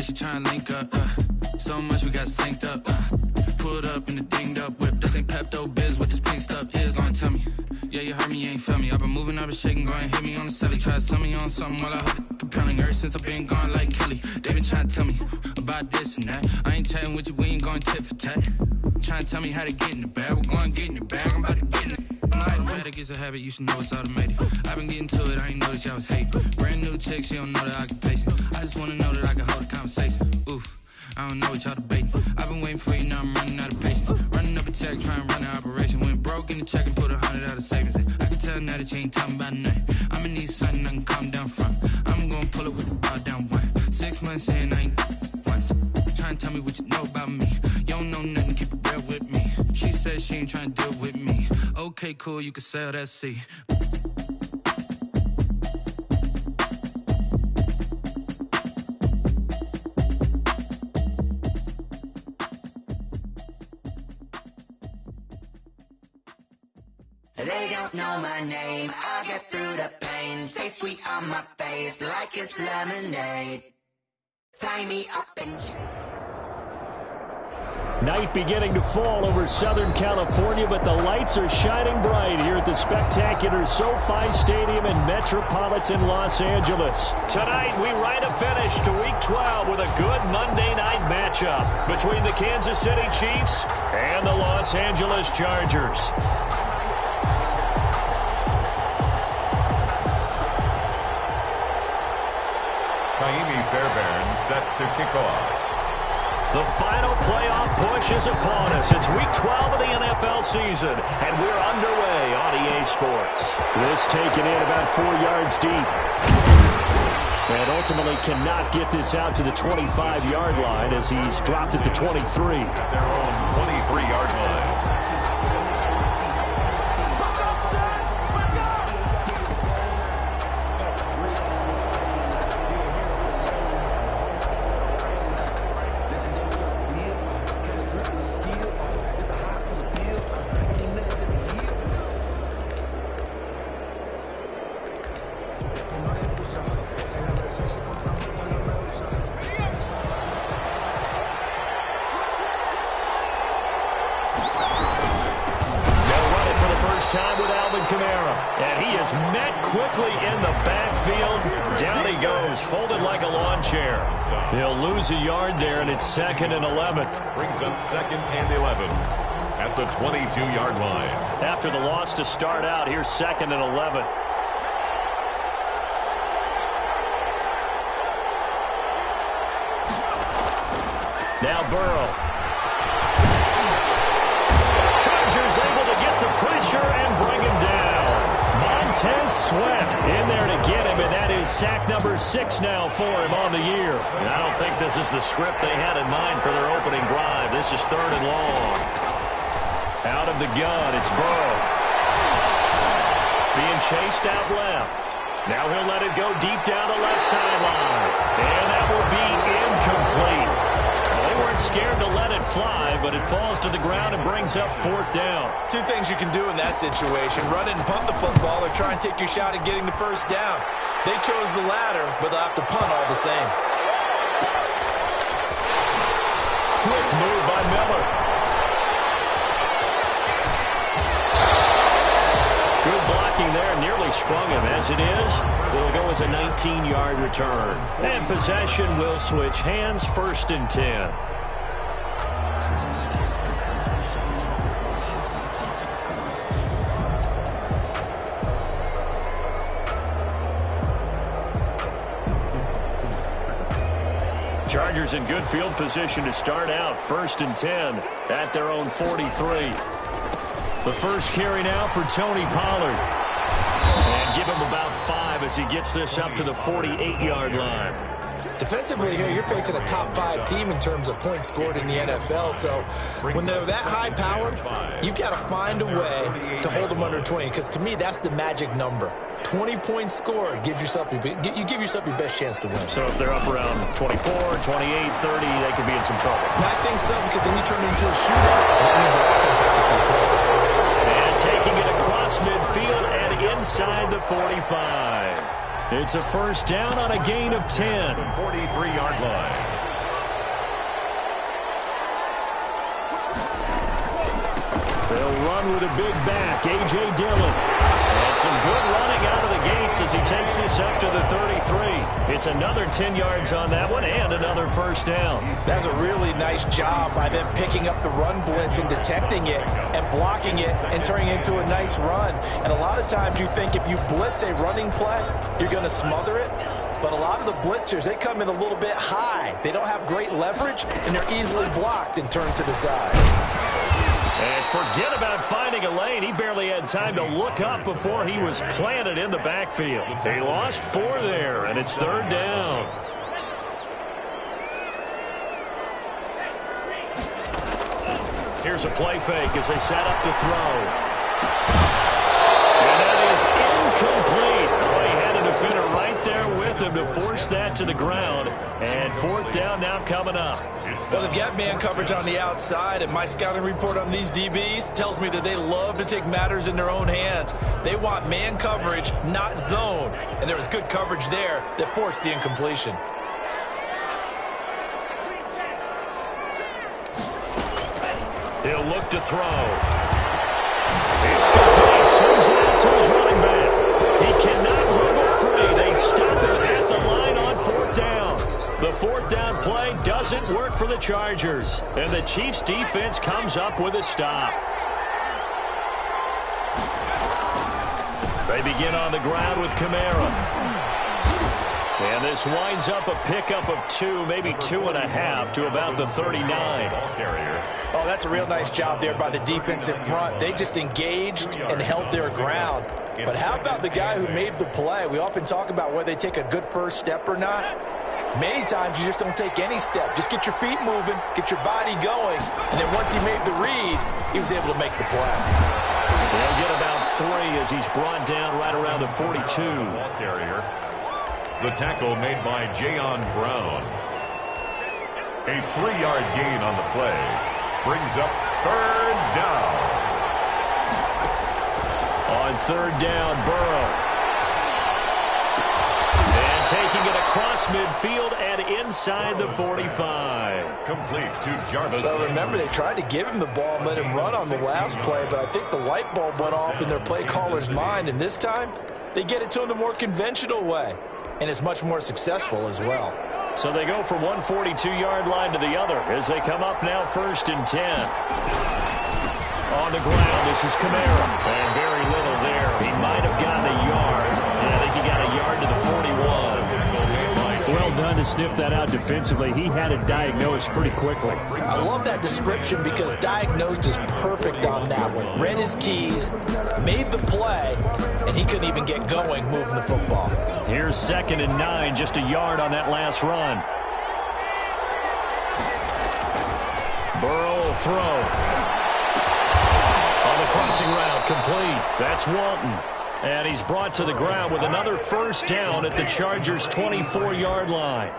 she tryna link up. So much we got synced up. Pulled up in the dinged up whip. This ain't Pepto Biz, what this pink stuff is. Don't tell me. Yeah, you heard me, you ain't felt me. I've been moving, I've been shaking, go and hit me on the celly. Try to sell me on something while I hold it compelling. Ever since I've been gone like Kelly, they been trying to tell me about this and that. I ain't chatting with you, we ain't going tit for tat. Trying to tell me how to get in the bag. We're going to get in the bag, I'm about to get in it. Better get a habit, you should know it's automated. I've been getting to it, I ain't noticed y'all was hating. Brand new chick, she don't know that I can pace it. I just wanna know that I can hold a conversation. Oof, I don't know what y'all debating. I've been waiting for you, now I'm running out of patience. Running up a check, trying to run an operation. Went broke in the check and put 100 out of savings in. I can tell now that you ain't talking about nothing. I'ma need something I can calm down from. I'm gonna pull it with the ball down one. 6 months in, I ain't once. Trying to tell me what you know about me. You don't know nothing, keep it real with me. She said she ain't trying to deal with me. Okay, cool, you can sell that seat. They don't know my name, I'll get through the pain. Taste sweet on my face like it's lemonade. Tie me up and Night beginning to fall over Southern California, but the lights are shining bright here at the spectacular SoFi Stadium in metropolitan Los Angeles. Tonight, we write a finish to Week 12 with a good Monday night matchup between the Kansas City Chiefs and the Los Angeles Chargers. Fairbairn set to kick off. The final playoff push is upon us. It's Week 12 of the NFL season, and we're underway on EA Sports. This taken in about 4 yards deep. And ultimately cannot get this out to the 25-yard line as he's dropped at the 23. At their own 23-yard line. Time with Alvin Kamara, and he is met quickly in the backfield. Down he goes, folded like a lawn chair. He'll lose a yard there, and it's 2nd and 11. Brings up 2nd and 11 at the 22-yard line. After the loss to start out, here's 2nd and 11. Now Burrow. Chargers able to get the pressure and bring him down. Montez Sweat in there to get him, and that is sack number 6 now for him on the year. And I don't think this is the script they had in mind for their opening drive. This is 3rd and long. Out of the gun, it's Burrow. Being chased out left. Now he'll let it go deep down the left sideline. And that will be incomplete. They weren't scared to let it fly, but it falls to the ground and brings up 4th down. Two things you can do in that situation: run and punt the football, or try and take your shot at getting the 1st down. They chose the latter, but they'll have to punt all the same. Quick move by Miller. Good blocking there, nearly sprung him. As it is, it'll go as a 19-yard return. And possession will switch hands, 1st and 10. Chargers in good field position to start out. 1st and 10 at their own 43. The first carry now for Tony Pollard. And give him about 5 as he gets this up to the 48-yard line. Defensively here, you're facing a top 5 team in terms of points scored in the NFL. So when they're that high-powered, you've got to find a way to hold them under 20. Because to me, that's the magic number. 20 points scored gives yourself you give yourself your best chance to win. So if they're up around 24, 28, 30, they could be in some trouble. I think so, because then you turn it into a shootout. That means your offense has to keep pace. And taking it across midfield and inside the 45. It's a 1st down on a gain of 10. 43-yard line. on with a big back, A.J. Dillon. And some good running out of the gates as he takes this up to the 33. It's another 10 yards on that one and another first down. That's a really nice job by them picking up the run blitz and detecting it and blocking it and turning it into a nice run. And a lot of times you think if you blitz a running play, you're going to smother it. But a lot of the blitzers, they come in a little bit high. They don't have great leverage, and they're easily blocked and turned to the side. And forget about finding a lane. He barely had time to look up before he was planted in the backfield. He lost 4 there, and it's 3rd down. Here's a play fake as they set up to throw. And that is incomplete. Oh, he had a defender right there with him to force that to the ground. And 4th down now coming up. Well, they've got man coverage on the outside, and my scouting report on these DBs tells me that they love to take matters in their own hands. They want man coverage, not zone. And there was good coverage there that forced the incompletion. He'll look to throw. It's complete. Swings it out to his running back. He cannot wiggle free. They stop him at the line on 4th down. The 4th down play doesn't work for the Chargers. And the Chiefs defense comes up with a stop. They begin on the ground with Kamara. And this winds up a pickup of 2, maybe 2.5 to about the 39. Oh, that's a real nice job there by the defensive front. They just engaged and held their ground. But how about the guy who made the play? We often talk about whether they take a good first step or not. Many times you just don't take any step. Just get your feet moving, get your body going, and then once he made the read, he was able to make the play. They'll get about 3 as he's brought down right around the 42. Carrier. The tackle made by Jayon Brown. A 3-yard gain on the play. Brings up 3rd down. On 3rd down, Burrow. And taking it across midfield and inside the 45. Complete to Jarvis. Well, remember, they tried to give him the ball and let him run on the last play, but I think the light bulb went off in their play caller's mind, and this time they get it to him the more conventional way. And it's much more successful as well. So they go from one 42-yard line to the other as they come up now 1st and 10. On the ground, this is Kamara. And very little there. He might have gotten a yard. And I think he got a yard to the 41. Well done to sniff that out defensively. He had it diagnosed pretty quickly. I love that description because diagnosed is perfect on that one. Read his keys, made the play, and he couldn't even get going moving the football. Here's 2nd and 9, just a yard on that last run. Burrow will throw. On the crossing route, complete. That's Walton. And he's brought to the ground with another 1st down at the Chargers' 24-yard line.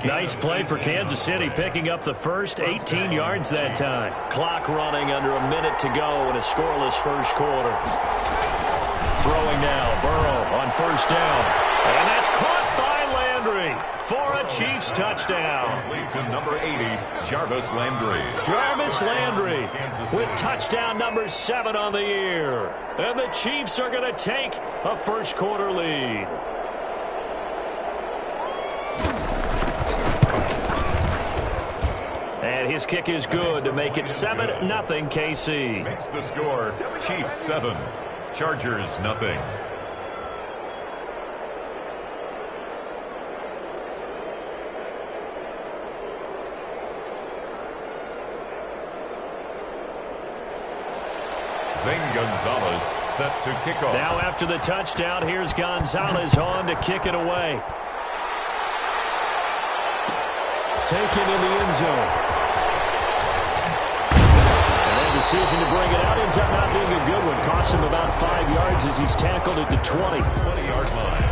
Nice play for Kansas City, picking up the first, 18 yards that time. Clock running under a minute to go in a scoreless first quarter. Throwing now, Burrow on 1st down. And that's caught by Landry for a Chiefs touchdown. Lead to number 80, Jarvis Landry. Jarvis Landry with touchdown number 7 on the year. And the Chiefs are going to take a first quarter lead. And his kick is good to make it 7-0 KC. Makes the score Chiefs 7, Chargers nothing. Zane Gonzalez set to kick off. Now after the touchdown, here's Gonzalez on to kick it away. Taken in the end zone. And that decision to bring it out ends up not being a good one. Costs him about 5 yards as he's tackled at the 20. 20-yard line.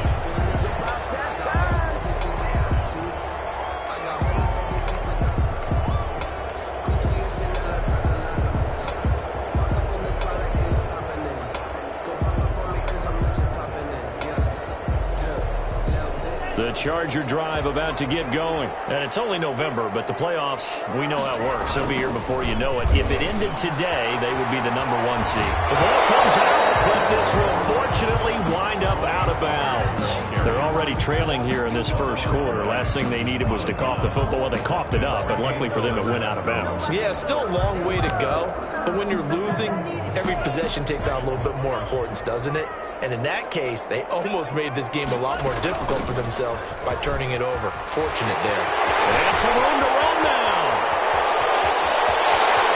Charger drive about to get going. And it's only November, but the playoffs, we know how it works. They'll be here before you know it. If it ended today, they would be the #1 seed. The ball comes out, but this will fortunately wind up out of bounds. They're already trailing here in this first quarter. Last thing they needed was to cough the football. Well, they coughed it up, but luckily for them, it went out of bounds. Yeah, still a long way to go. But when you're losing, every possession takes on a little bit more importance, doesn't it? And in that case, they almost made this game a lot more difficult for themselves by turning it over. Fortunate there. And some room to run now.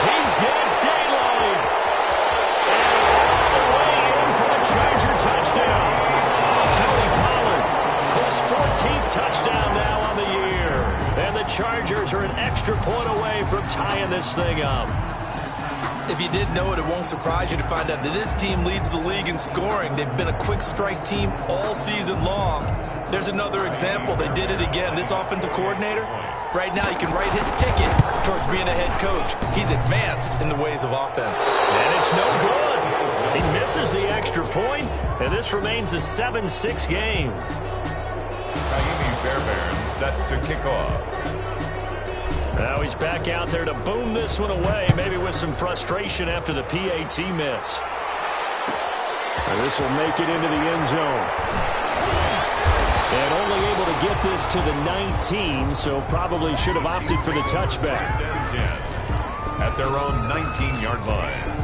He's got daylight. And all the way in for the Charger touchdown. Tony Pollard, his 14th touchdown now on the year. And the Chargers are an extra point away from tying this thing up. If you didn't know it, it won't surprise you to find out that this team leads the league in scoring. They've been a quick strike team all season long. There's another example. They did it again. This offensive coordinator, right now, you can write his ticket towards being a head coach. He's advanced in the ways of offense. And it's no good. He misses the extra point, and this remains a 7-6 game. Naimi Fairbairn set to kick off. Now he's back out there to boom this one away, maybe with some frustration after the PAT miss. And this will make it into the end zone. And only able to get this to the 19, so probably should have opted for the touchback. At their own 19-yard line.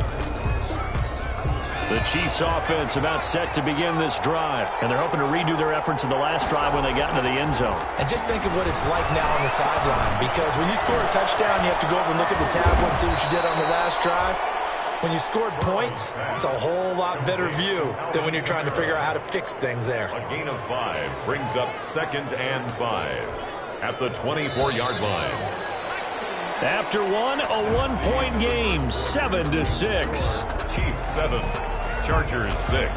The Chiefs offense about set to begin this drive, and they're hoping to redo their efforts in the last drive when they got into the end zone. And just think of what it's like now on the sideline, because when you score a touchdown, you have to go over and look at the tablet and see what you did on the last drive. When you scored points, it's a whole lot better view than when you're trying to figure out how to fix things there. A gain of 5 brings up 2nd and 5 at the 24-yard line. After one, a one-point game, 7-6. Chiefs 7, Chargers 6.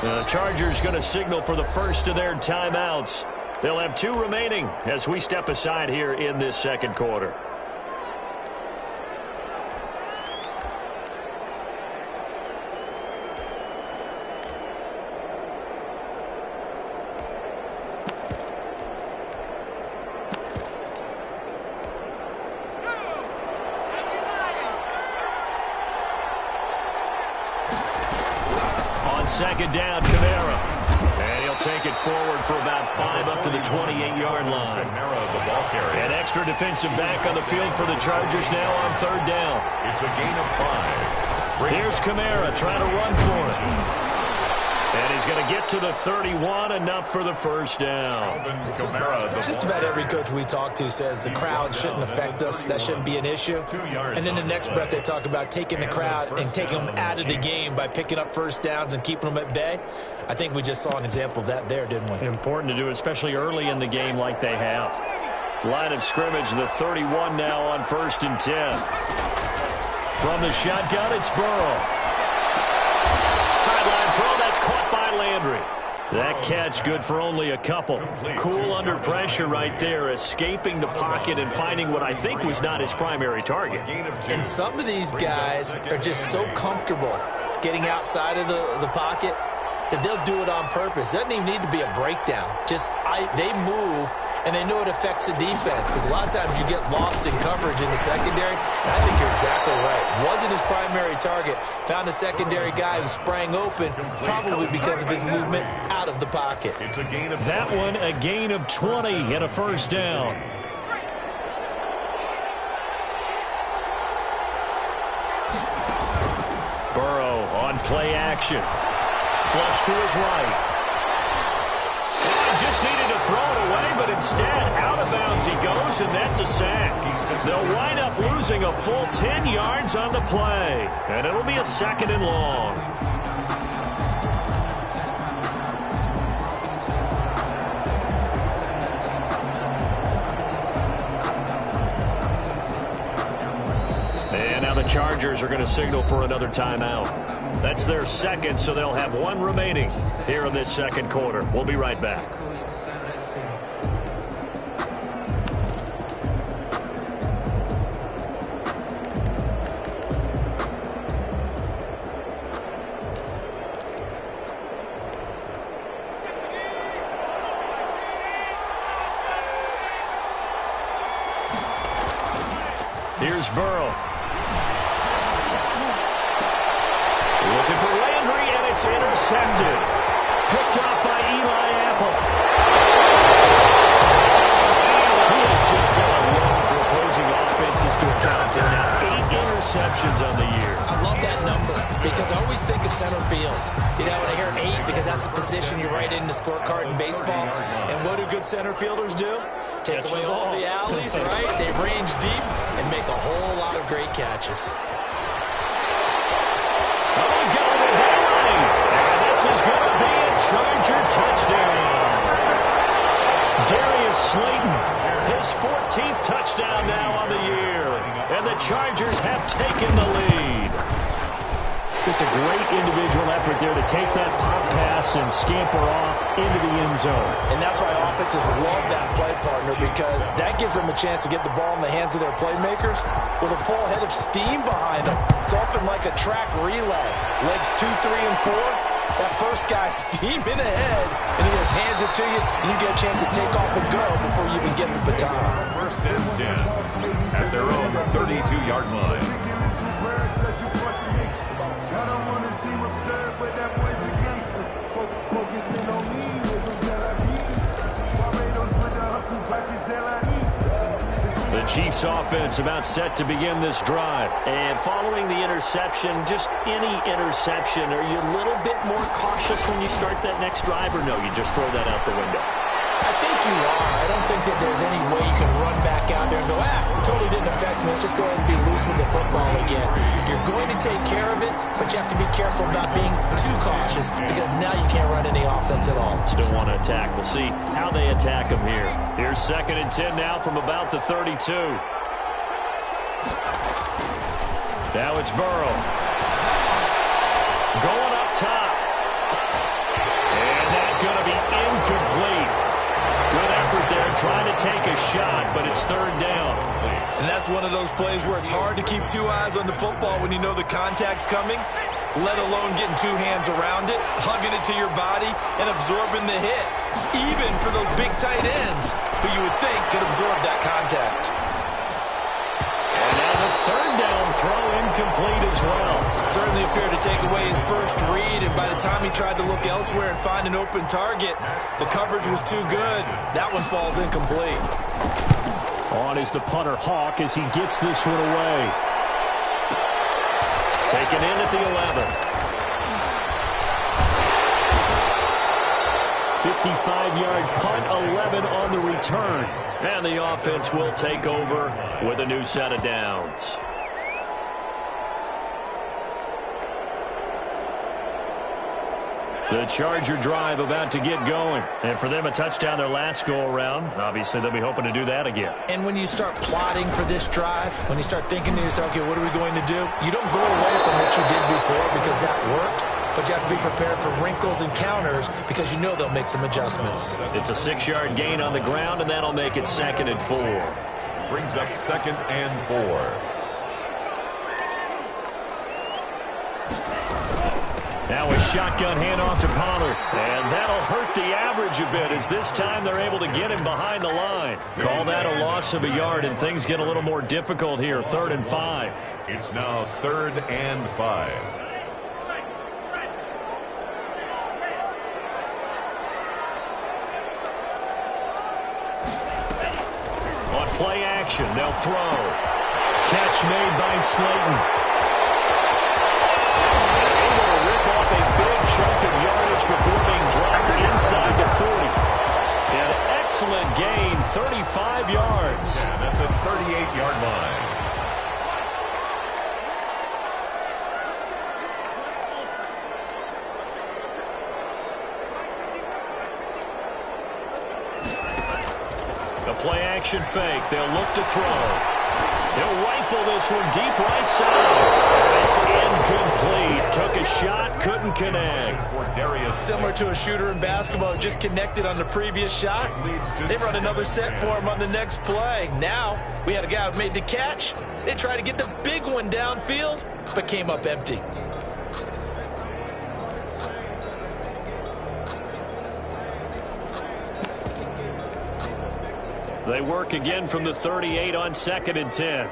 The Chargers going to signal for the first of their timeouts. They'll have 2 remaining as we step aside here in this second quarter. Second down, Kamara. And he'll take it forward for about 5 up to the 28-yard line. Kamara, the ball carrier. An extra defensive back on the field for the Chargers now on 3rd down. It's a gain of 5. Here's Kamara trying to run for it. And he's going to get to the 31, enough for the first down. Just about every coach we talk to says the crowd shouldn't affect us. That shouldn't be an issue. And in the next breath, they talk about taking the crowd and taking them out of the game by picking up first downs and keeping them at bay. I think we just saw an example of that there, didn't we? Important to do, especially early in the game like they have. Line of scrimmage, the 31 now on 1st and 10. From the shotgun, it's Burrow. Sideline throw, that's caught by Landry. That catch good for only a couple. Cool under pressure right there, escaping the pocket and finding what I think was not his primary target. And some of these guys are just so comfortable getting outside of the pocket that they'll do it on purpose. It doesn't even need to be a breakdown. Just they move, and they know it affects the defense, because a lot of times you get lost in coverage in the secondary, and I think you're exactly right. Wasn't his primary target. Found a secondary guy who sprang open, probably because of his movement out of the pocket. That one, a gain of 20 and a first down. Burrow on play action. Flush to his right. Just needed to throw it away, but instead, out of bounds he goes, and that's a sack. They'll wind up losing a full 10 yards on the play, and it'll be a 2nd and long. And now the Chargers are going to signal for another timeout. That's their 2nd, so they'll have 1 remaining here in this second quarter. We'll be right back. Here's Burrow. Looking for Landry, and it's intercepted. Picked off by Eli Apple. He has just been a load for opposing offenses to account for now. 8 interceptions on the year. I love that number because I always think of center field. You know, when I hear 8, because that's the position you write in the scorecard in baseball. And what do good center fielders do? Take away all the alleys, right? They range deep and make a whole lot of great catches. Oh, he's got the down. And this is going to be a Charger touchdown. Darius Slayton, his 14th touchdown now on the year. And the Chargers have taken the lead. Just a great individual effort there to take that pop pass and scamper off into the end zone. And that's why offenses love that play, partner, because that gives them a chance to get the ball in the hands of their playmakers with a full head of steam behind them. It's often like a track relay. Legs 2, 3, and 4. That first guy steaming ahead, and he just hands it to you, and you get a chance to take off and go before you even get the baton. First and 10 at their own 32-yard line. The Chiefs offense about set to begin this drive. And following the interception, just any interception, are you a little bit more cautious when you start that next drive, or no, you just throw that out the window? I think you are. I don't think that there's any way you can run back out there and go, totally didn't affect me. Let's just go ahead and be loose with the football again. You're going to take care of it, but you have to be careful about being too cautious because now you can't run any offense at all. Still want to attack. We'll see how they attack them here. Here's 2nd and 10 now from about the 32. Now it's Burrow. Going up top. And that's going to be incomplete. Good effort there trying to take a shot, but it's 3rd down. And that's one of those plays where it's hard to keep 2 eyes on the football when you know the contact's coming, let alone getting 2 hands around it, hugging it to your body, and absorbing the hit, even for those big tight ends who you would think could absorb that contact. And now the 3rd down throw incomplete as well. Certainly appeared to take away his first read, and by the time he tried to look elsewhere and find an open target, the coverage was too good. That one falls incomplete. On is the punter Hawk as he gets this one away. Taken in at the 11. 55-yard punt, 11 on the return. And the offense will take over with a new set of downs. The Charger drive about to get going. And for them, a touchdown their last go-around. Obviously, they'll be hoping to do that again. And when you start plotting for this drive, when you start thinking to yourself, okay, what are we going to do? You don't go away from what you did before because that worked. But you have to be prepared for wrinkles and counters because you know they'll make some adjustments. It's a 6-yard gain on the ground, and that'll make it 2nd and 4. Brings up 2nd and 4. Now a shotgun handoff to Pollard. And that'll hurt the average a bit as this time they're able to get him behind the line. Call that a loss of a yard, and things get a little more difficult here. 3rd and 5. It's now 3rd and 5. On play action, they'll throw. Catch made by Slayton. Chunk of yardage before being dropped inside the 40. An excellent gain, 35 yards. And at the 38-yard line. The play action fake. They'll look to throw. They'll rifle this one deep right side. It's incomplete. Took a shot, couldn't connect. Similar to a shooter in basketball who just connected on the previous shot. They run another set for him on the next play. Now, we had a guy who made the catch. They tried to get the big one downfield, but came up empty. They work again from the 38 on 2nd and 10.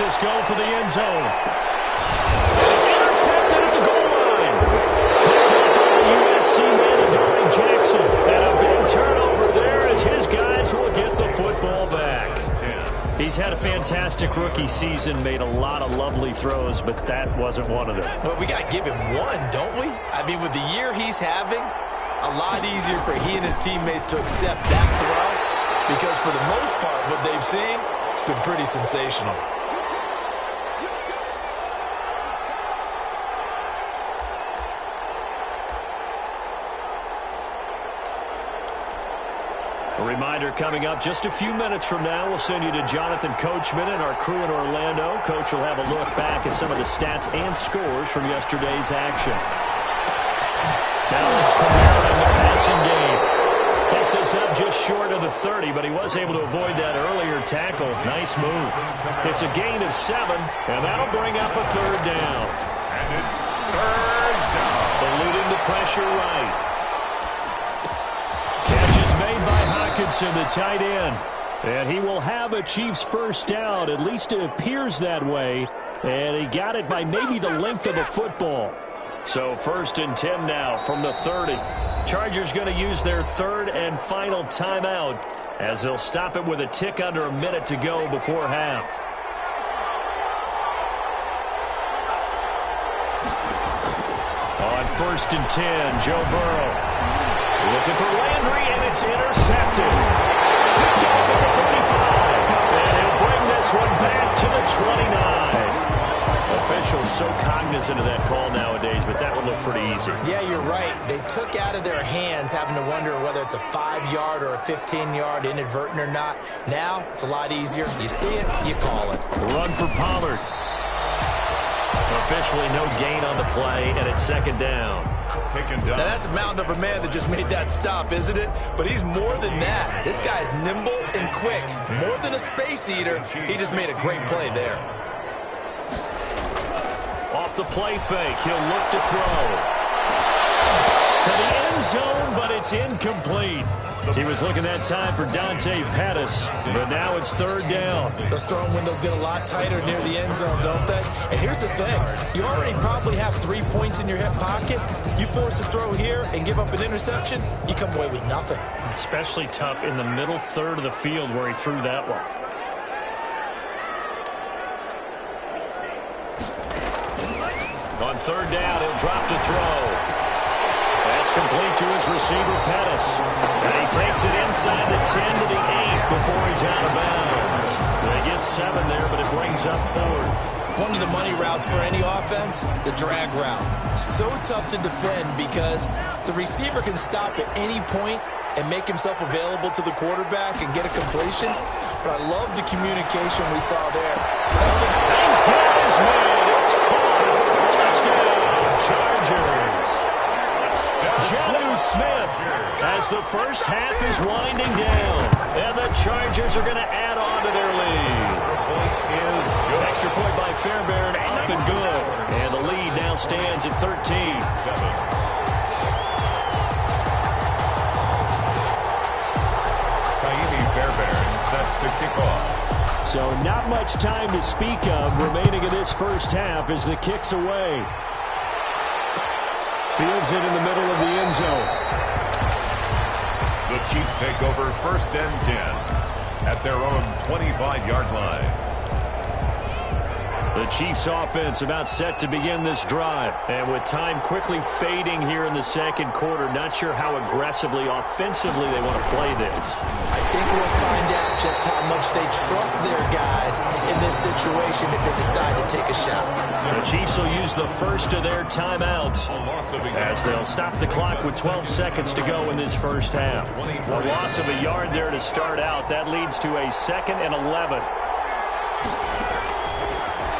this go for the end zone. And it's intercepted at the goal line. Picked up by the USC man, Adoree Jackson. And a big turnover there as his guys will get the football back. He's had a fantastic rookie season, made a lot of lovely throws, but that wasn't one of them. Well, we got to give him one, don't we? I mean, with the year he's having, a lot easier for he and his teammates to accept that throw because for the most part, what they've seen, it's been pretty sensational. A reminder coming up just a few minutes from now. We'll send you to Jonathan Coachman and our crew in Orlando. Coach will have a look back at some of the stats and scores from yesterday's action. Now it's Kamara in the passing game. Takes us up just short of the 30, but he was able to avoid that earlier tackle. Nice move. It's a gain of 7, and that'll bring up a third down. And it's third down. Eluding the pressure right. Catch is made by Hockenson, the tight end. And he will have a Chiefs first down. At least it appears that way. And he got it by maybe the length of a football. So 1st and 10 now from the 30. Chargers going to use their third and final timeout as they'll stop it with a tick under a minute to go before half. On 1st and 10, Joe Burrow. Looking for Landry, and it's intercepted. Picked off at the 35. And he'll bring this one back to the 29. Officials so cognizant of that call nowadays, but that would look pretty easy. Yeah, you're right. They took out of their hands having to wonder whether it's a 5-yard or a 15-yard inadvertent or not. Now, it's a lot easier. You see it, you call it. Run for Pollard. Officially no gain on the play, and it's 2nd down. Taken down. Now, that's a mountain of a man that just made that stop, isn't it? But he's more than that. This guy's nimble and quick. More than a space eater, he just made a great play there. Off the play fake, he'll look to throw. To the end zone, but it's incomplete. He was looking that time for Dante Pettis, but now it's 3rd down. Those throwing windows get a lot tighter near the end zone, don't they? And here's the thing. You already probably have 3 points in your hip pocket. You force a throw here and give up an interception, you come away with nothing. Especially tough in the middle third of the field where he threw that one. On 3rd down, he'll drop to throw. That's complete to his receiver, Pettis. And he takes it inside the 10 to the 8 before he's out of bounds. They get 7 there, but it brings up 4th. One of the money routes for any offense, the drag route. So tough to defend because the receiver can stop at any point and make himself available to the quarterback and get a completion. But I love the communication we saw there. He's got his man. It's caught. Touchdown, Chargers. Jonnu Smith as the first half is winding down. And the Chargers are going to add on to their lead. Extra point by Fairbairn, up and good. And the lead now stands at 13. Fairbairn set to kick off. So not much time to speak of remaining in this first half as the kick's away. Fields it in the middle of the end zone. The Chiefs take over 1st and 10 at their own 25-yard line. The Chiefs offense about set to begin this drive. And with time quickly fading here in the 2nd quarter, not sure how aggressively, offensively they want to play this. I think we'll find out just how much they trust their guys in this situation if they decide to take a shot. The Chiefs will use the first of their timeouts as they'll stop the clock with 12 seconds to go in this first half. A loss of a yard there to start out. That leads to a 2nd and 11.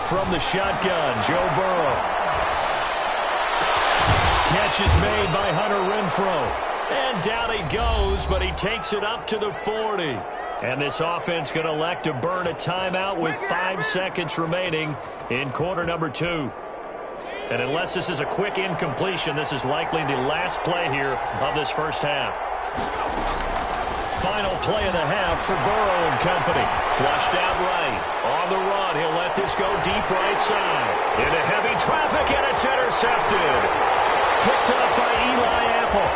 From the shotgun, Joe Burrow. Catch is made by Hunter Renfrow. And down he goes, but he takes it up to the 40. And this offense going to elect to burn a timeout with 5 seconds remaining in quarter number 2. And unless this is a quick incompletion, this is likely the last play here of this first half. Final play of the half for Burrow and company. Flushed out right. On the run, he'll let this go deep right side. Into heavy traffic, and it's intercepted. Picked up by Eli Apple.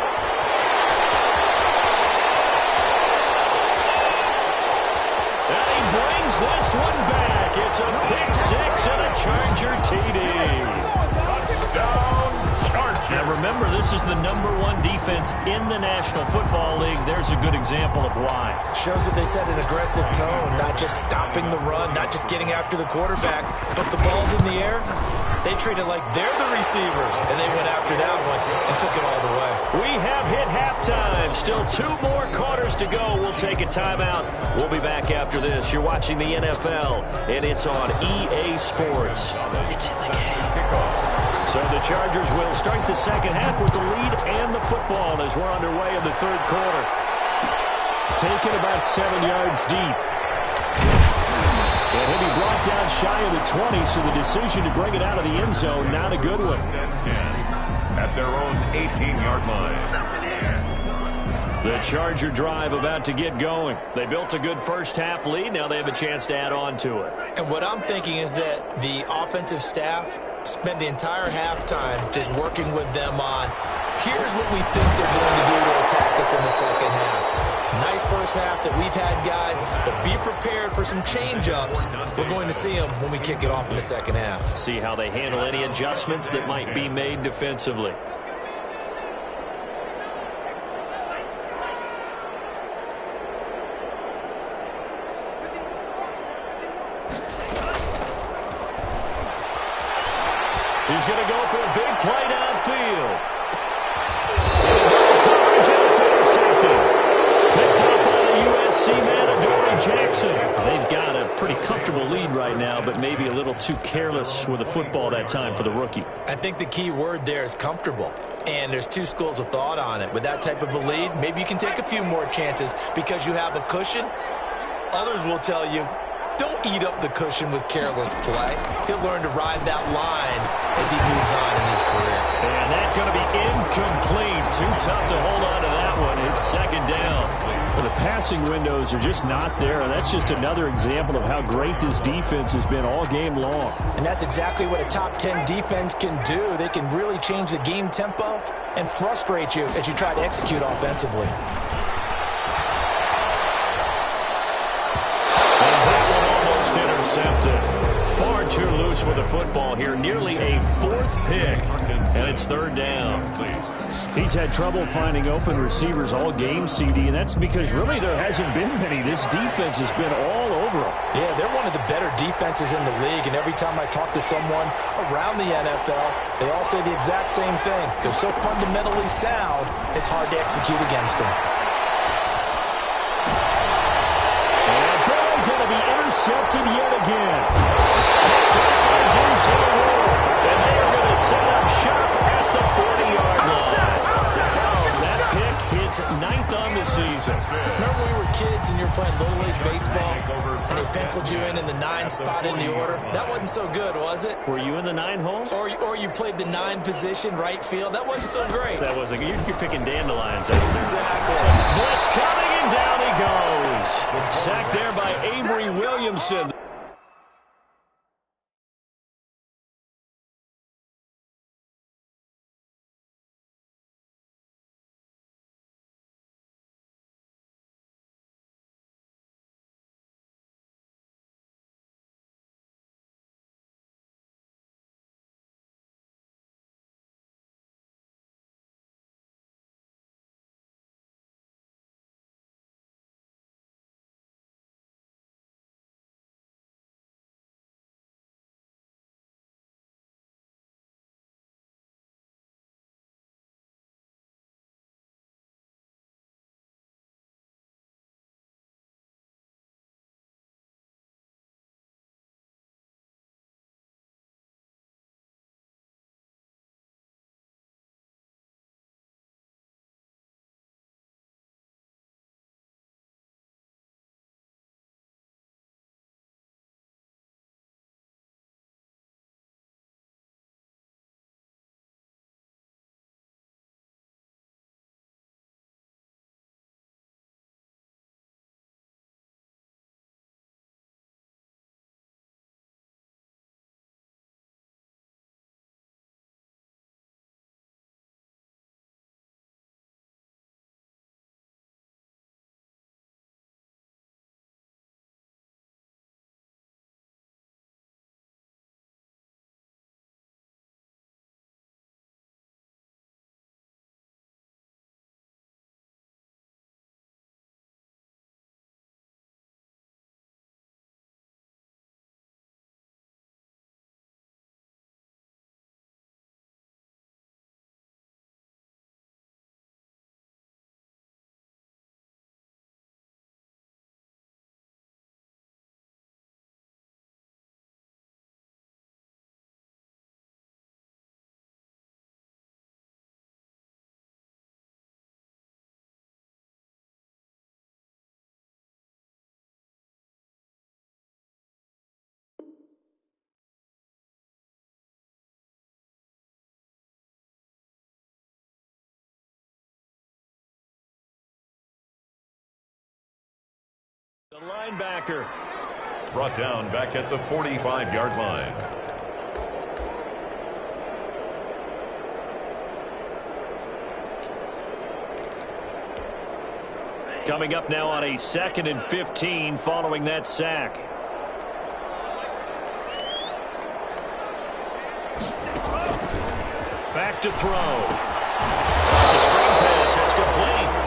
And he brings this one back. It's a pick six and a Charger TD. Touchdown, Chargers. Now remember, this is the #1 defense in the National Football League. There's a good example of why. Shows that they set an aggressive tone, not just stopping the run, not just getting after the quarterback, but the ball's in the air. They treat it like they're the receivers, and they went after that one and took it all the way. We have hit halftime. Still 2 more quarters to go. We'll take a timeout. We'll be back after this. You're watching the NFL, and it's on EA Sports. It's in the game. So the Chargers will start the second half with the lead and the football as we're underway in the third quarter. Taken about 7 yards deep. And he'll be brought down shy of the 20, so the decision to bring it out of the end zone, not a good one. 10 at their own 18-yard line. The Charger drive about to get going. They built a good first half lead. Now they have a chance to add on to it. And what I'm thinking is that the offensive staff spent the entire halftime just working with them on, here's what we think they're going to do to attack us in the second half. Nice first half that we've had, guys, but be prepared for some change-ups. We're going to see them when we kick it off in the second half. See how they handle any adjustments that might be made defensively. He's going to go for a big play downfield. Coverage, and it's intercepted. Picked up by the USC man, Adoree Jackson. They've got a pretty comfortable lead right now, but maybe a little too careless with the football that time for the rookie. I think the key word there is comfortable. And there's 2 schools of thought on it. With that type of a lead, maybe you can take a few more chances because you have a cushion. Others will tell you, don't eat up the cushion with careless play. He'll learn to ride that line as he moves on in his career. And that's going to be incomplete. Too tough to hold on to that one. It's second down. Well, the passing windows are just not there. That's just another example of how great this defense has been all game long. And that's exactly what a top 10 defense can do. They can really change the game tempo and frustrate you as you try to execute offensively. Intercepted. Far too loose with the football here. Nearly a 4th pick. And it's third down. He's had trouble finding open receivers all game, CD, and that's because really there hasn't been many. This defense has been all over them. Yeah, they're one of the better defenses in the league, and every time I talk to someone around the NFL, they all say the exact same thing. They're so fundamentally sound, it's hard to execute against them. Intercepted yet again. And they are going to set up shop at the 40-yard line. That pick is 9th on the season. Remember when we were kids and you were playing Little League Baseball and they penciled you in the 9 spot in the order? That wasn't so good, was it? Were you in the 9 hole? Or you played the 9 position, right field? That wasn't so great. That wasn't. You're picking dandelions. Exactly. Blitz coming, and down he goes. Sacked there by Avery Williamson. The linebacker. Brought down back at the 45-yard line. Coming up now on a 2nd and 15 following that sack. Back to throw. It's a screen pass. It's complete.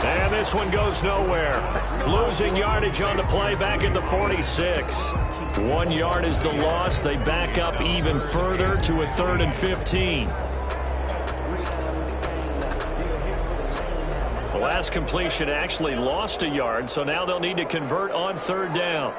And this one goes nowhere. Losing yardage on the play back at the 46. 1 yard is the loss. They back up even further to a 3rd and 15. The last completion actually lost a yard, so now they'll need to convert on 3rd down.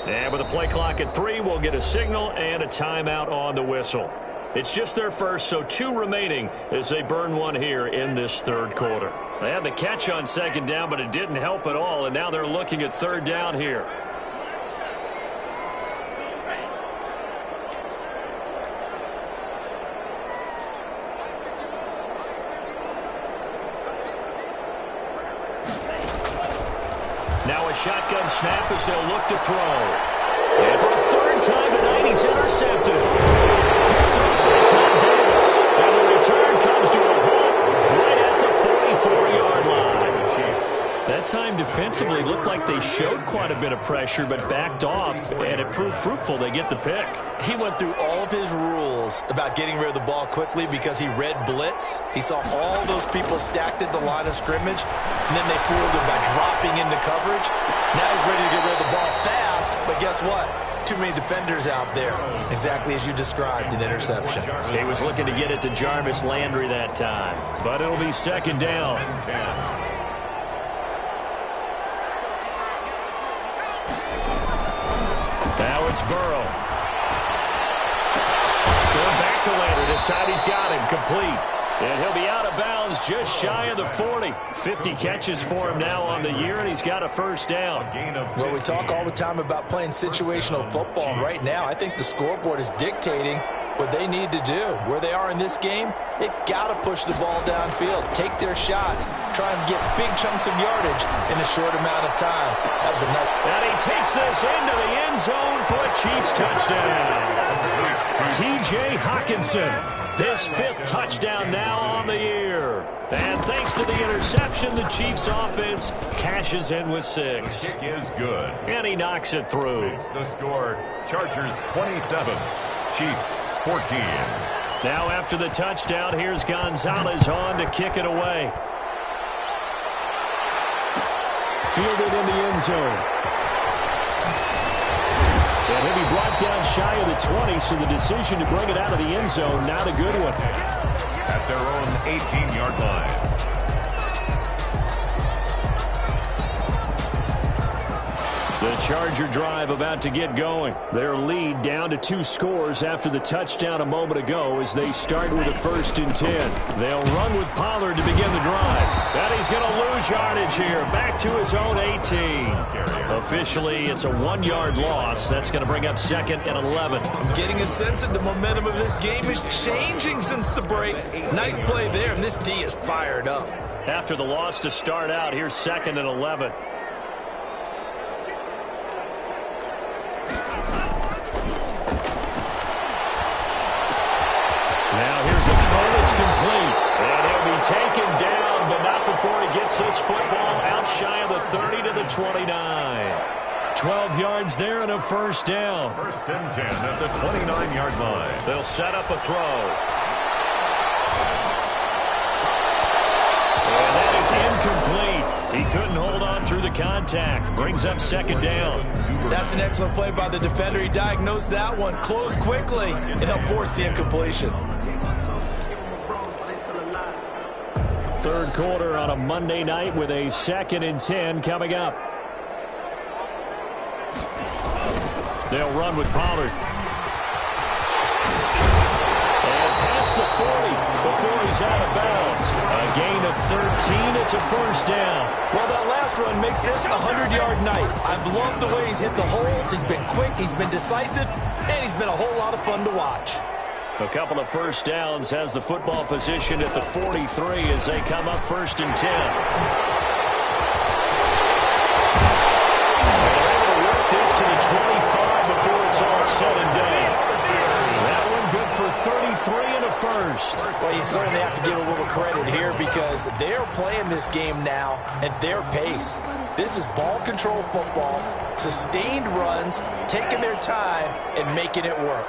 And with a play clock at 3, we'll get a signal and a timeout on the whistle. It's just their first, so 2 remaining as they burn one here in this 3rd quarter. They had the catch on 2nd down, but it didn't help at all, and now they're looking at 3rd down here. Now a shotgun snap as they'll look to throw. And for the 3rd time tonight, he's intercepted. Picked up by Tom Davis. And the return comes to a halt right at the 44-yard line. That time defensively looked like they showed quite a bit of pressure, but backed off, and it proved fruitful. They get the pick. He went through all of his rules about getting rid of the ball quickly because he read blitz. He saw all those people stacked at the line of scrimmage, and then they fooled him by dropping into coverage. Now he's ready to get rid of the ball fast, but guess what? Too many defenders out there. Exactly as you described, an interception. He was looking to get it to Jarvis Landry that time, but it'll be 2nd down. Now it's Burrow. Going back to Landry. This time he's got him complete. And he'll be out of bounds just shy of the 40. 50 catches for him now on the year, and he's got a 1st down. Well, we talk all the time about playing situational football. Right now, I think the scoreboard is dictating what they need to do. Where they are in this game, they've got to push the ball downfield, take their shots, try and get big chunks of yardage in a short amount of time. That was a nice. And he takes this into the end zone for a Chiefs touchdown. T.J. Hawkinson, his 5th touchdown now on the year. And thanks to the interception, the Chiefs offense cashes in with 6. The kick is good. And he knocks it through. Makes the score, Chargers 27, Chiefs 14. Now after the touchdown, here's Gonzalez on to kick it away. Fielded in the end zone. And he'll be brought down shy of the 20, so the decision to bring it out of the end zone, not a good one. At their own 18-yard line. The Charger drive about to get going. Their lead down to 2 scores after the touchdown a moment ago as they start with a 1st and 10. They'll run with Pollard to begin the drive. And he's going to lose yardage here. Back to his own 18. Officially, it's a 1-yard loss. That's going to bring up 2nd and 11. I'm getting a sense that the momentum of this game is changing since the break. Nice play there, and this D is fired up. After the loss to start out, here's 2nd and 11. Now here's a throw that's complete. And he'll be taken down, but not before he gets this football out shy of the 30 to the 29. 12 yards there and a 1st down. 1st and 10 at the 29-yard line. They'll set up a throw. And that is incomplete. He couldn't hold on through the contact. Brings up 2nd down. That's an excellent play by the defender. He diagnosed that one, closed quickly, and helped force the incompletion. 3rd quarter on a Monday night with a 2nd and 10 coming up. They'll run with Pollard. And past the 40 before goes out of bounds. A gain of 13. It's a first down. Well, that last run makes this a 100-yard night. I've loved the way he's hit the holes. He's been quick, he's been decisive, and he's been a whole lot of fun to watch. A couple of first downs, has the football position at the 43 as they come up 1st and 10. They're able to work this to the 25 before it's all said and done. That one good for 33 and a first. Well, you certainly have to give a little credit here because they're playing this game now at their pace. This is ball control football, sustained runs, taking their time and making it work.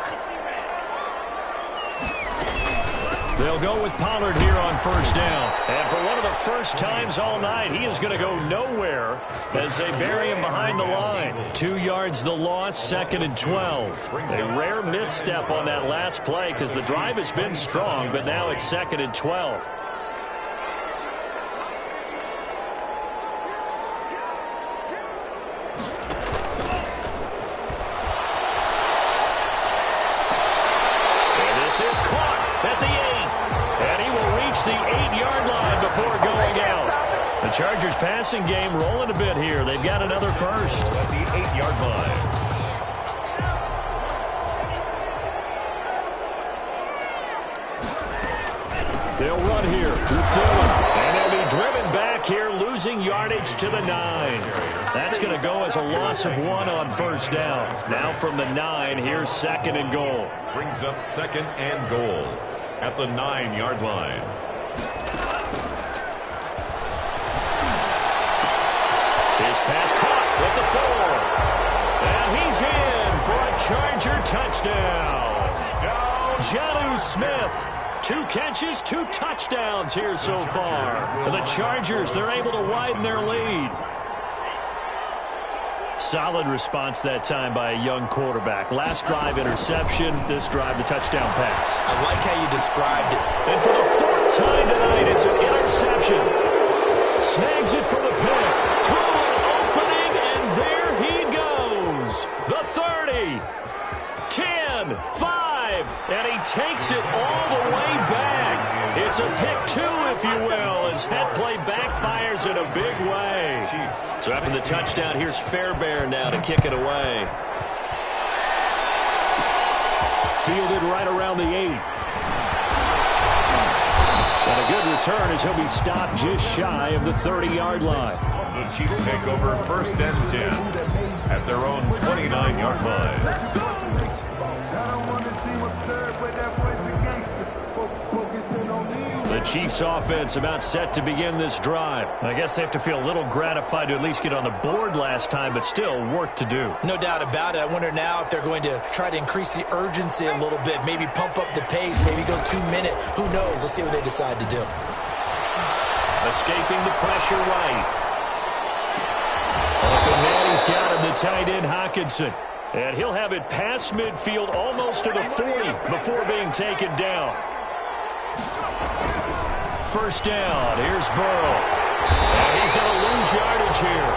They'll go with Pollard here on first down. And for one of the first times all night, he is going to go nowhere as they bury him behind the line. 2 yards the loss, 2nd and 12. A rare misstep on that last play because the drive has been strong, but now it's 2nd and 12. And this is caught at the 8. And he will reach the 8-yard line before going out. The Chargers passing game rolling a bit here. They've got another first. At the 8-yard line. They'll run here with Dillon. And they'll be driven back here, losing yardage to the 9. That's going to go as a loss of 1 on first down. Now from the 9, here's 2nd and goal. Brings up 2nd and goal at the 9-yard line. His pass caught at the 4. And he's in for a Charger touchdown. Jonnu Smith. 2 catches, 2 touchdowns here so far. The Chargers, they're able to widen their lead. Solid response that time by a young quarterback. Last drive, interception. This drive, the touchdown pass. I like how you described it. And for the 4th time tonight, it's an interception. Snags it for the pick. Through an opening, and there he goes. The 30, 10, 5, and he takes it all the way back. It's a pick 2, if you will, as that play backfires in a big way. So after the touchdown, here's Fairbairn now to kick it away. Fielded right around the 8. And a good return as he'll be stopped just shy of the 30-yard line. The Chiefs take over 1st and 10 at their own 29-yard line. The Chiefs offense about set to begin this drive. I guess they have to feel a little gratified to at least get on the board last time, but still work to do. No doubt about it. I wonder now if they're going to try to increase the urgency a little bit, maybe pump up the pace, maybe go 2-minute. Who knows? Let's see what they decide to do. Escaping the pressure right. Open man, he's got him, the tight end Hockenson. And he'll have it past midfield almost to the 40 before being taken down. First down, here's Burrow. And he's going to lose yardage here.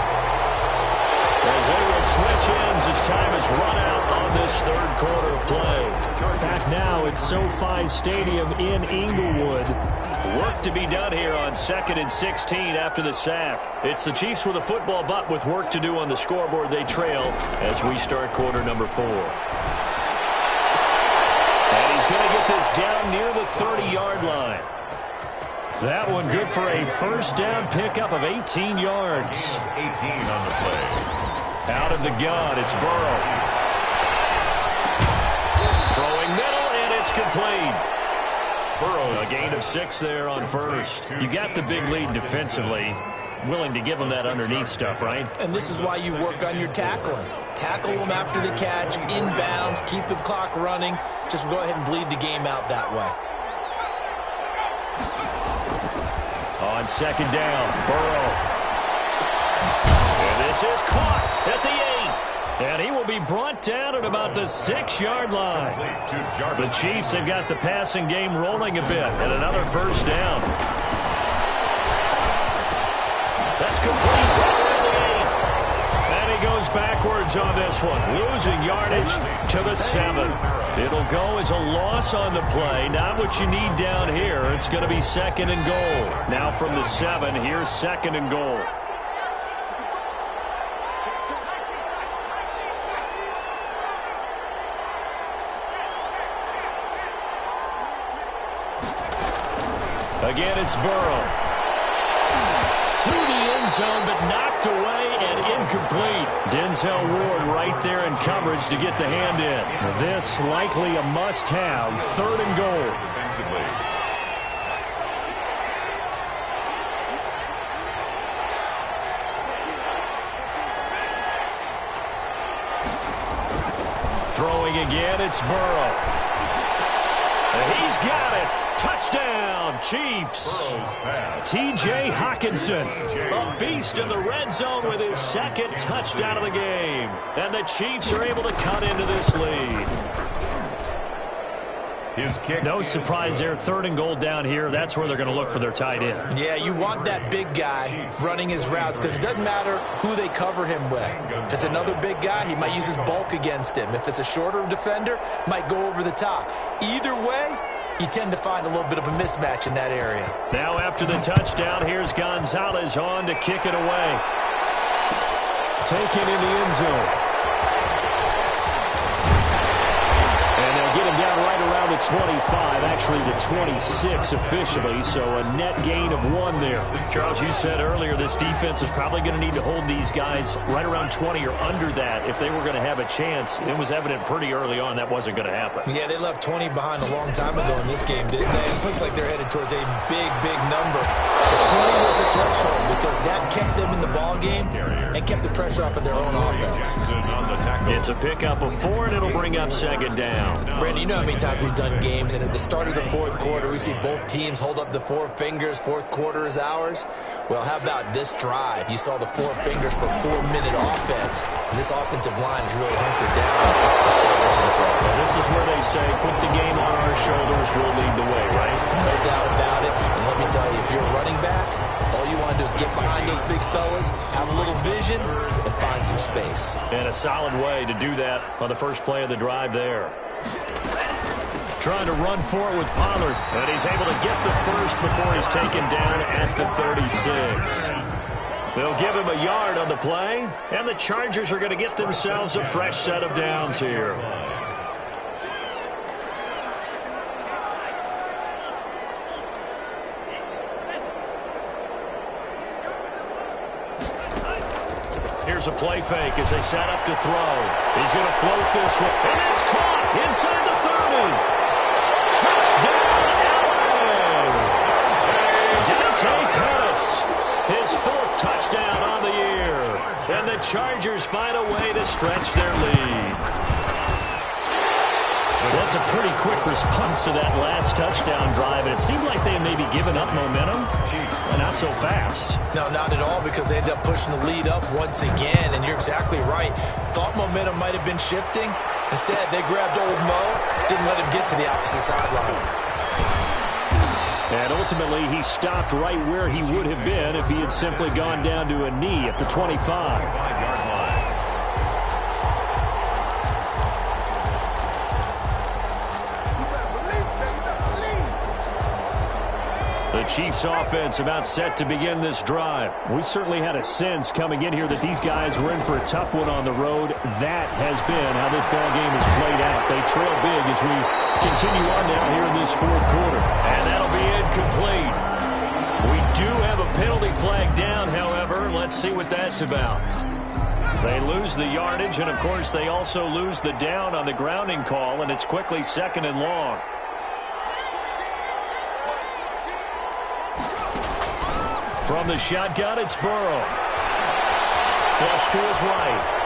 As they will switch ends as time is run out on this 3rd quarter of play. Back now at SoFi Stadium in Inglewood. Work to be done here on 2nd and 16 after the sack. It's the Chiefs with a football, but with work to do on the scoreboard. They trail as we start quarter number 4. And he's going to get this down near the 30-yard line. That one good for a first down pickup of 18 yards. 18 on the play. Out of the gun, it's Burrow. Throwing middle, and it's complete. Burrow, a gain of 6 there on first. You got the big lead defensively. Willing to give them that underneath stuff, right? And this is why you work on your tackling. Tackle them after the catch, inbounds, keep the clock running. Just go ahead and bleed the game out that way. On 2nd down, Burrow. And this is caught at the 8. And he will be brought down at about the 6-yard line. The Chiefs have got the passing game rolling a bit. And another first down. That's complete right around the 8. And he goes backwards on this one, losing yardage to the 7. It'll go as a loss on the play. Not what you need down here. It's going to be 2nd and goal. Now from the 7, here's 2nd and goal. Again, it's Burrow. To the end zone, but knocked away and incomplete. Denzel Ward right there in coverage to get the hand in. This likely a must-have. 3rd and goal. Defensively. Throwing again, it's Burrow. He's got it. Touchdown, Chiefs. T.J. Hockenson, a beast in the red zone with his 2nd touchdown of the game. And the Chiefs are able to cut into this lead. His kick. No surprise there, 3rd and goal down here. That's where they're going to look for their tight end. Yeah, you want that big guy running his routes because it doesn't matter who they cover him with. If it's another big guy, he might use his bulk against him. If it's a shorter defender, might go over the top. Either way, you tend to find a little bit of a mismatch in that area. Now after the touchdown, here's Gonzalez on to kick it away. Taken in the end zone. And they'll get him down right around the 25, actually the 26 officially, so a net gain of 1 there. Charles, you said earlier this defense is probably going to need to hold these guys right around 20 or under that if they were going to have a chance. It was evident pretty early on that wasn't going to happen. Yeah, they left 20 behind a long time ago in this game, didn't they? It looks like they're headed towards a big, big number. But 20 was the threshold because that kept them in the ball game and kept the pressure off of their own offense. It's a pickup of 4, and it'll bring up 2nd down. Brandon, you know how many times we've done games, and at the start of the 4th quarter, we see both teams hold up the 4 fingers, 4th quarter is ours. Well, how about this drive? You saw the 4 fingers for 4-minute offense, and this offensive line is really hunkered down to establish themselves. This is where they say, put the game on our shoulders, we'll lead the way, right? No doubt about it. And let me tell you, if you're a running back, all you want to do is get behind those big fellas, have a little vision, and find some space. And a solid way to do that on the first play of the drive there. Trying to run for it with Pollard, and he's able to get the first before he's taken down at the 36. They'll give him a yard on the play, and the Chargers are going to get themselves a fresh set of downs here. Here's a play fake as they set up to throw. He's going to float this one, and it's caught inside the 30. Touchdown, LA! Dante Pettis, his 4th touchdown on the year. And the Chargers find a way to stretch their lead. That's a pretty quick response to that last touchdown drive, and it seemed like they had maybe given up momentum, but not so fast. No, not at all, because they ended up pushing the lead up once again, and you're exactly right. Thought momentum might have been shifting. Instead, they grabbed old Mo, didn't let him get to the opposite sideline. And ultimately, he stopped right where he would have been if he had simply gone down to a knee at the 25. 5-yard line. The Chiefs offense about set to begin this drive. We certainly had a sense coming in here that these guys were in for a tough one on the road. That has been how this ball game has played out. They trail big as we continue on now here in this 4th quarter. And that'll be incomplete. We do have a penalty flag down, however. Let's see what that's about. They lose the yardage, and of course they also lose the down on the grounding call, and it's quickly 2nd and long. From the shotgun, it's Burrow. Flush to his right.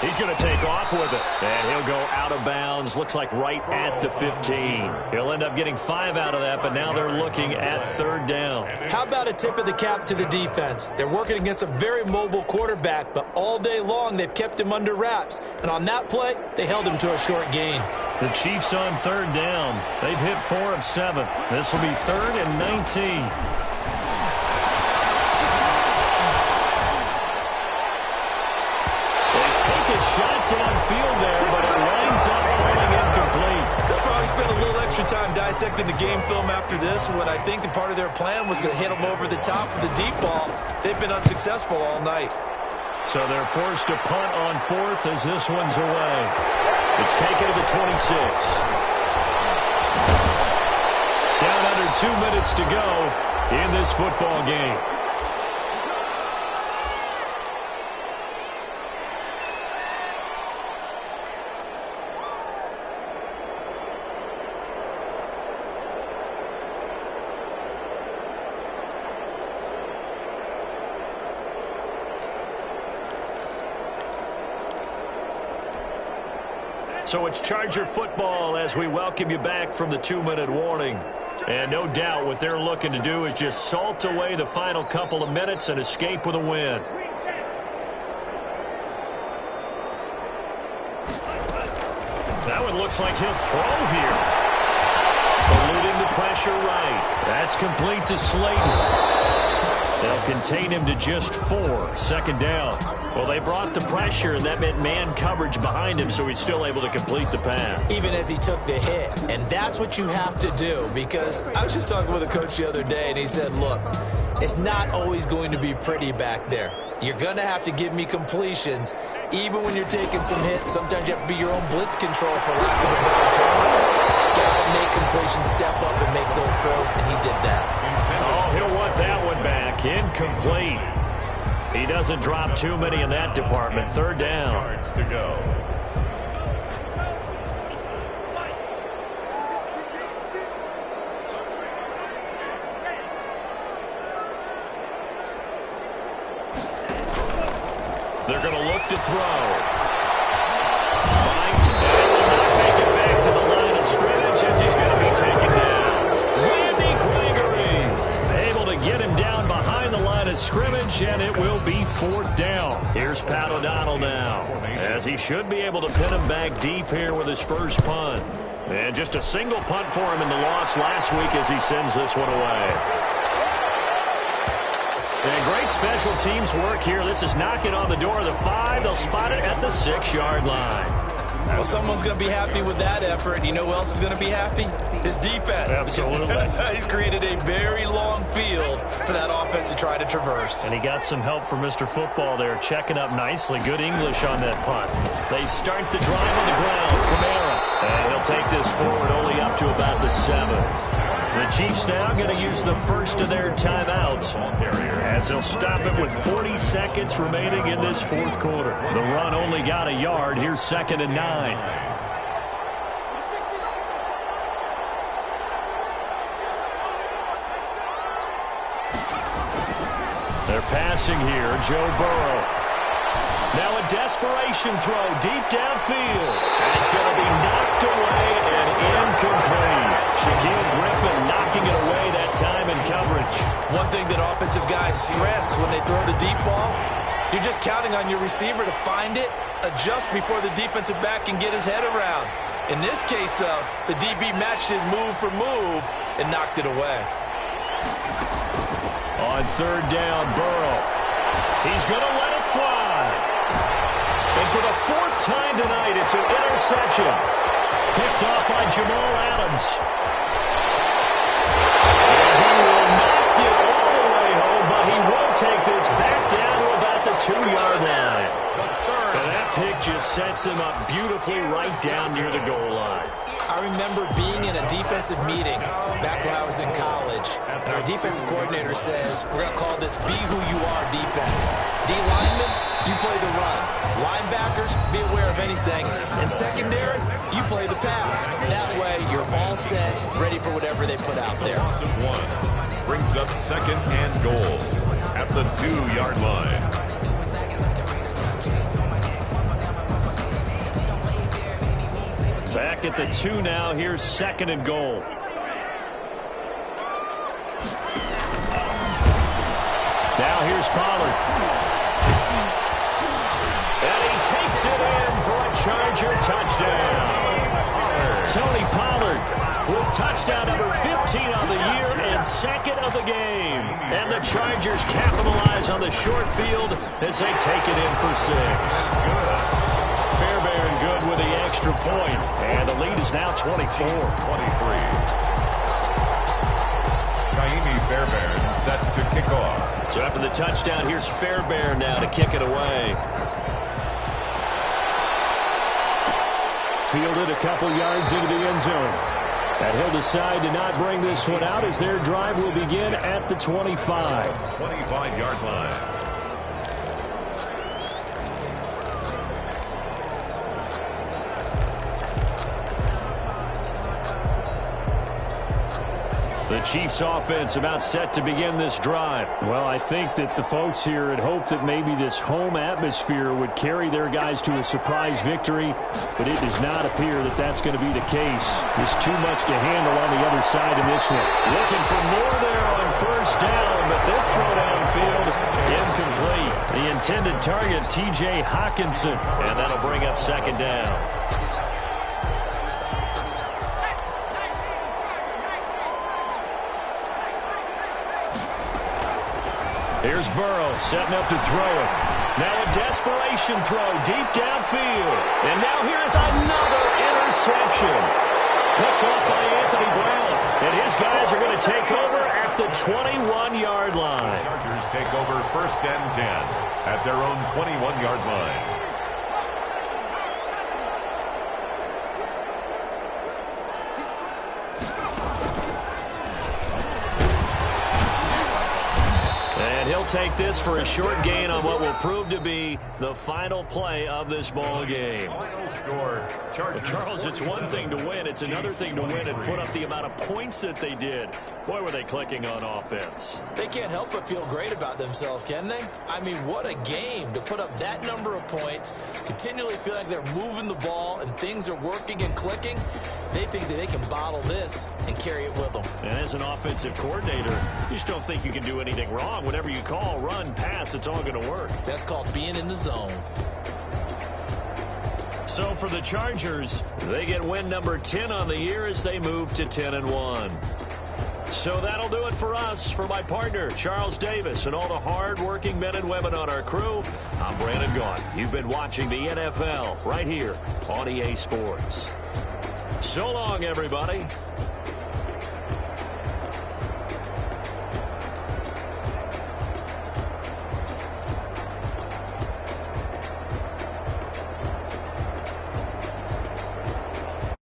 He's going to take off with it. And he'll go out of bounds. Looks like right at the 15. He'll end up getting 5 out of that, but now they're looking at 3rd down. How about a tip of the cap to the defense? They're working against a very mobile quarterback, but all day long they've kept him under wraps. And on that play, they held him to a short gain. The Chiefs on 3rd down. They've hit 4 of 7. This will be 3rd and 19. field there, but it winds up falling incomplete. They'll probably spend a little extra time dissecting the game film after this one. I think that part of their plan was to hit them over the top of the deep ball. They've been unsuccessful all night. So they're forced to punt on fourth as this one's away. It's taken to the 26. Down under 2 minutes to go in this football game. So it's Charger football as we welcome you back from the 2-minute warning. And no doubt what they're looking to do is just salt away the final couple of minutes and escape with a win. That one looks like he'll throw here. Eluding the pressure right. That's complete to Slayton. They'll contain him to just 4. Second down. Well, they brought the pressure, and that meant man coverage behind him, so he's still able to complete the pass. Even as he took the hit. And that's what you have to do, because I was just talking with a coach the other day, and he said, look, it's not always going to be pretty back there. You're going to have to give me completions, even when you're taking some hits. Sometimes you have to be your own blitz control, for lack of a better term. Got to make completions, step up, and make those throws, and he did that. Oh, he'll want that one back. Incomplete. He doesn't drop too many in that department. Third down. Yards to go. They're going to look to throw. Finds it. They will not make it back to the line of scrimmage as he's going to be taken down. Randy Gregory able to get him down behind the line of scrimmage, and it will be 4th down. Here's Pat O'Donnell now, as he should be able to pin him back deep here with his first punt. And just a single punt for him in the loss last week as he sends this one away. And great special teams work here. This is knocking on the door of the 5. They'll spot it at the 6-yard line. Well, someone's going to be happy with that effort. You know who else is going to be happy? His defense. Absolutely. He's created a very long field for that offense to try to traverse. And he got some help from Mr. Football there, checking up nicely. Good English on that punt. They start the drive on the ground. Kamara. And he'll take this forward only up to about the 7. The Chiefs now going to use the first of their timeouts as they'll stop it with 40 seconds remaining in this 4th quarter. The run only got a yard. Here's 2nd and 9. They're passing here. Joe Burrow. Now a desperation throw deep downfield. And it's going to be knocked away and incomplete. Shaquille Griffin knocking it away that time in coverage. One thing that offensive guys stress when they throw the deep ball, you're just counting on your receiver to find it, adjust before the defensive back can get his head around. In this case, though, the DB matched it move for move and knocked it away. On 3rd down, Burrow. He's going to let it fly. And for the 4th time tonight, it's an interception. Picked off by Jamal Adams. And he will not get all the way home, but he will take this back down to about the 2-yard line. And that pick just sets him up beautifully right down near the goal line. I remember being in a defensive meeting back when I was in college, and our defensive coordinator says, we're going to call this Be Who You Are defense. D-linemen, you play the run. Linebackers, be aware of anything. And secondary, you play the pass. That way, you're all set, ready for whatever they put out there. Brings up 2nd and goal at the 2-yard line. Back at the 2 now. Here's 2nd and goal. Now here's Pollard. And he takes it in for a Charger touchdown. Tony Pollard with touchdown number 15 on the year and 2nd of the game. And the Chargers capitalize on the short field as they take it in for 6. Fairbairn extra point, and the lead is now 24. 23. Kaimi Fairbairn set to kick off. So after the touchdown, here's Fairbairn now to kick it away. Fielded a couple yards into the end zone. And he'll decide to not bring this one out as their drive will begin at the 25. 25-yard line. The Chiefs offense about set to begin this drive. Well, I think that the folks here had hoped that maybe this home atmosphere would carry their guys to a surprise victory, but it does not appear that that's going to be the case. There's too much to handle on the other side in this one. Looking for more there on first down, but this throw downfield incomplete. The intended target, T.J. Hawkinson, and that'll bring up second down. Here's Burrow setting up to throw it. Now a desperation throw deep downfield. And now here's another interception. Picked off by Anthony Brown. And his guys are going to take over at the 21-yard line. The Chargers take over first and 10 at their own 21-yard line. He'll take this for a short gain on what will prove to be the final play of this ball game. Final score, Chargers. Well, Charles, it's one thing to win. It's another thing to win and put up the amount of points that they did. Boy, were they clicking on offense. They can't help but feel great about themselves, can they? I mean, what a game to put up that number of points, continually feel like they're moving the ball and things are working and clicking. They think that they can bottle this and carry it with them. And as an offensive coordinator, you just don't think you can do anything wrong. Whatever you call, run, pass, it's all going to work. That's called being in the zone. So for the Chargers, they get win number 10 on the year as they move to 10-1. So that'll do it for us. For my partner, Charles Davis, and all the hard-working men and women on our crew, I'm Brandon Gault. You've been watching the NFL right here on EA Sports. So long, everybody.